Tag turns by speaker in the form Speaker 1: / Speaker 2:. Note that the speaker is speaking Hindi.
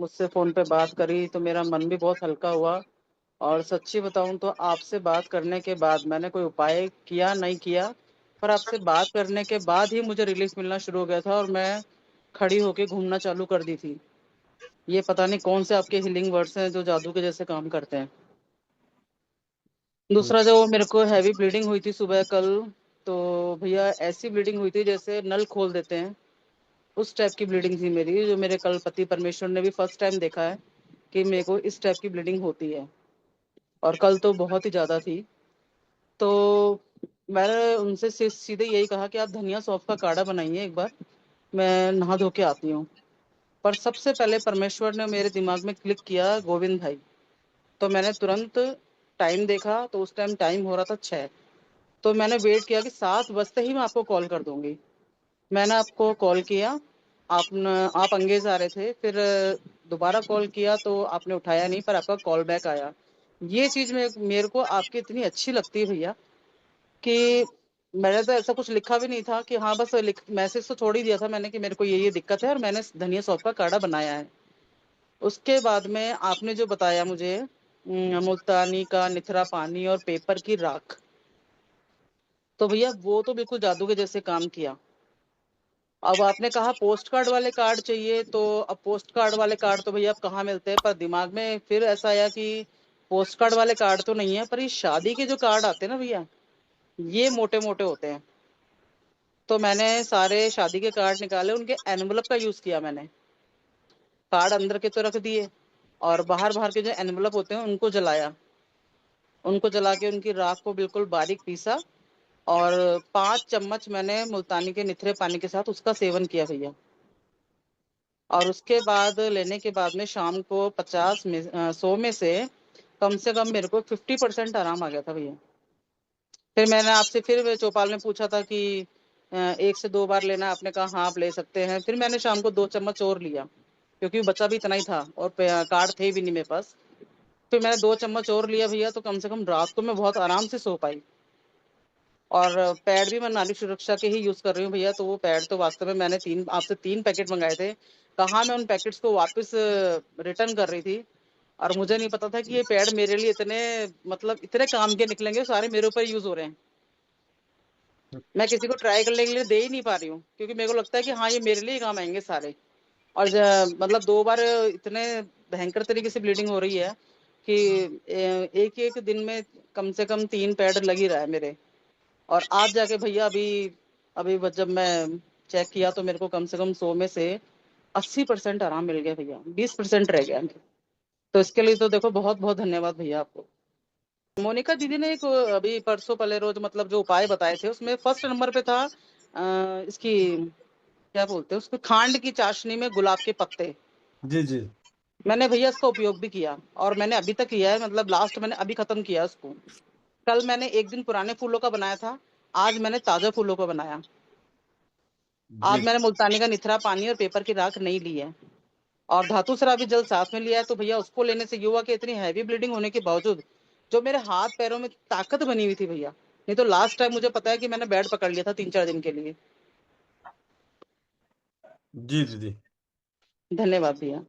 Speaker 1: मुझसे फोन पे बात करी तो मेरा मन भी बहुत हल्का हुआ। और सच्ची बताऊं तो आपसे बात करने के बाद मैंने कोई उपाय किया नहीं किया, पर आपसे बात करने के बाद ही मुझे रिलीफ मिलना शुरू हो गया था और मैं खड़ी होके घूमना चालू कर दी थी। ये पता नहीं कौन से आपके हीलिंग वर्ड्स हैं जो जादू के जैसे काम करते हैं। दूसरा, जो मेरे को हैवी ब्लीडिंग हुई थी सुबह कल, तो भैया ऐसी ब्लीडिंग हुई थी जैसे नल खोल देते हैं, उस टाइप की ब्लीडिंग थी मेरी, जो मेरे कल पति परमेश्वर ने भी फर्स्ट टाइम देखा है कि मेरे को इस टाइप की ब्लीडिंग होती है। और कल तो बहुत ही ज्यादा थी। तो मैंने उनसे सीधे यही कहा कि आप धनिया सौंफ का काढ़ा बनाइए एक बार, मैं नहा धो के आती हूँ। पर सबसे पहले परमेश्वर ने मेरे दिमाग में क्लिक किया गोविंद भाई। तो मैंने तुरंत टाइम देखा तो उस टाइम टाइम हो रहा था 6। तो मैंने वेट किया कि 7 बजते ही मैं आपको कॉल कर दूंगी। मैंने आपको कॉल किया, आप अंगेज आ रहे थे, फिर दोबारा कॉल किया तो आपने उठाया नहीं, पर आपका कॉल बैक आया। ये चीज में मेरे को आपकी इतनी अच्छी लगती है भैया कि मैंने तो ऐसा कुछ लिखा भी नहीं था कि हाँ, बस मैसेज तो छोड़ ही दिया था मैंने कि मेरे को ये दिक्कत है और मैंने धनिया सौंफ का काढ़ा बनाया है। उसके बाद में आपने जो बताया मुझे, मुल्तानी का निथरा पानी और पेपर की राख, तो भैया वो तो बिल्कुल जादू के जैसे काम किया। अब आपने कहा पोस्ट कार्ड वाले कार्ड चाहिए, तो अब पोस्ट कार्ड वाले कार्ड तो भैया अब कहाँ मिलते हैं, पर दिमाग में फिर ऐसा आया कि पोस्ट कार्ड वाले कार्ड तो नहीं है, पर ये शादी के जो कार्ड आते हैं ना भैया, ये मोटे मोटे होते हैं। तो मैंने सारे शादी के कार्ड निकाले, उनके एनवलप का यूज किया मैंने। कार्ड अंदर के तो रख दिए और बाहर बाहर के जो एनवलप होते हैं उनको जलाया। उनको जला के उनकी राख को बिल्कुल बारीक पीसा और 5 चम्मच मैंने मुल्तानी के निथरे पानी के साथ उसका सेवन किया भैया। और उसके बाद लेने के बाद में शाम को 100 में से कम मेरे को 50% आराम आ गया था भैया। फिर मैंने आपसे फिर चौपाल में पूछा था कि 1 से 2 बार लेना है, आपने कहा हाँ आप ले सकते हैं। फिर मैंने शाम को 2 चम्मच और लिया, क्योंकि बचा भी इतना ही था और कार्ड थे भी नहीं मेरे पास। फिर मैंने 2 चम्मच और लिया भैया, तो कम से कम रात को मैं बहुत आराम से सो पाई। और पैड भी मैं नारी सुरक्षा के ही यूज कर रही हूँ भैया। तो वो पैड तो वास्तव में मैंने आपसे 3 पैकेट मंगाए थे। कहाँ मैं उन पैकेट्स को वापस रिटर्न कर रही थी, और मुझे नहीं पता था कि ये पैड मेरे लिए इतने, मतलब इतने काम के निकलेंगे, सारे मेरे ऊपर यूज हो रहे हैं। मैं किसी को ट्राई करने के लिए दे ही नहीं पा रही हूँ, क्योंकि मेरे को लगता है कि हाँ ये मेरे लिए ही काम आएंगे सारे। और मतलब 2 बार इतने भयंकर तरीके से ब्लीडिंग हो रही है कि एक एक दिन में कम से कम 3 पैड लग ही रहा है मेरे। और आज जाके भैया अभी अभी जब मैं चेक किया तो मेरे को कम से कम 100 में से 80% आराम मिल गया भैया, 20% रह गया। तो इसके लिए तो देखो बहुत बहुत धन्यवाद भैया आपको। मोनिका दीदी ने एक अभी परसों पहले रोज मतलब जो उपाय बताए थे उसमें फर्स्ट नंबर पे था इसकी क्या बोलते हैं उसको, खांड की चाशनी में गुलाब के पत्ते।
Speaker 2: जी जी।
Speaker 1: मैंने भैया इसका उपयोग भी किया और मैंने अभी तक किया है, मतलब लास्ट मैंने अभी खत्म किया उसको। कल मैंने एक दिन पुराने फूलों का बनाया था, आज मैंने ताजा फूलों का बनाया। आज
Speaker 2: जी
Speaker 1: मैंने मुल्तानी का निथरा पानी और पेपर की राख नहीं ली है, और धातु सरा भी जल साथ में लिया है। तो भैया उसको लेने से ये हुआ कि इतनी हैवी ब्लीडिंग होने के बावजूद जो मेरे हाथ पैरों में ताकत बनी हुई थी भैया, नहीं तो लास्ट टाइम मुझे पता है कि मैंने बेड पकड़ लिया था 3-4 दिन के लिए।
Speaker 2: जी दीदी।
Speaker 1: धन्यवाद भैया।